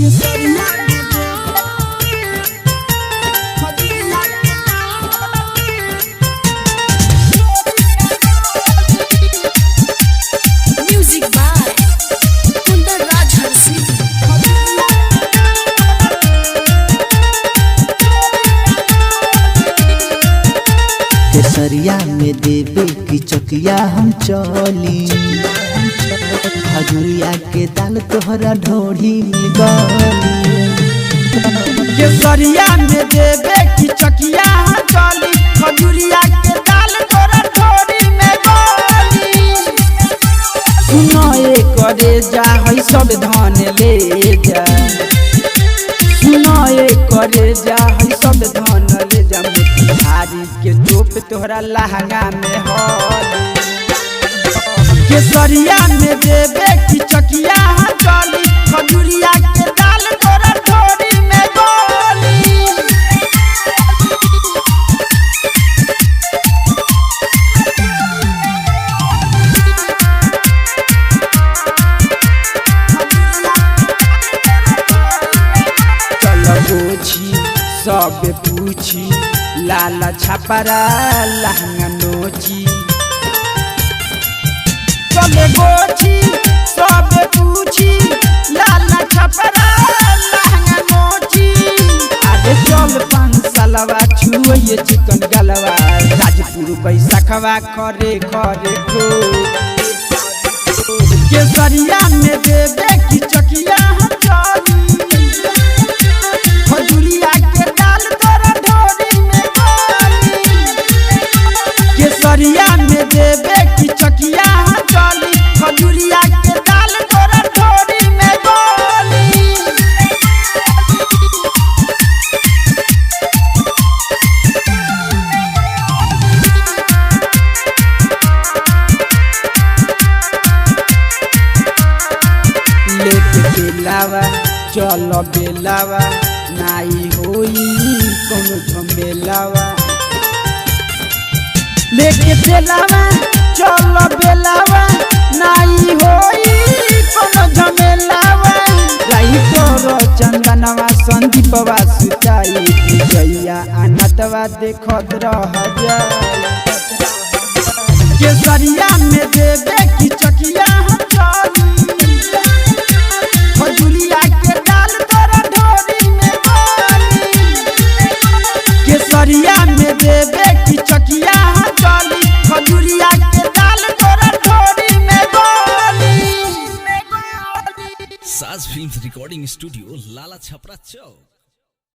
Music by Kundar Raj Harsi। केसरिया में देवे की चकिया हम चली, खजुरिया के दाल तोहरा ढोढ़ी में गली। केसरिया में देवे की चकिया हम चली, खजुरिया के दाल तोहरा ढोढ़ी में गली। सुनो करे जा है सब धन ले जा, सुनो करे जा है सब धन ले जा। मोतिहारी के चोप तोहरा लहंगा में हली। केसरिया में देवे की चकिया हम चली, खजुरिया के दाल तोहरा ढोढ़ी में गली। गोछी सब पूछी लाला छपरा लहंगा नोची। चले गोछी सब पूछी लाला छपरा लहंगा नोची। अरे चल पानसलवा छुए चिकन गलवा, राजपुर बैसखवा करे करे खो। केसरिया में देवे की चकिया हम चली, खजुरिया के दाल तोरा ढोढ़ी में गली। केसरिया में देवे की चकिया हम चली, खजुरिया के दाल तोरा ढोढ़ी में गली। लेके बेलावा चलो बेलावा, नाई होई कोनो झमेलावा। लेके बेलावा चलो बेलावा, नाई होई कोनो झमेलावा। राई तोरो चंदनवा संदीपवा सुताई, जइया अनतवा देखत रह जाई। केसरिया में देवे की चकिया हम चली, खजुरिया के दाल तोरा ढोढ़ी में गली। केसरिया में देवे की चकिया हम चली, खजुरिया के दाल तोरा ढोढ़ी में गली। साज फिल्म्स रिकॉर्डिंग स्टूडियो, लाला छपरा चौक।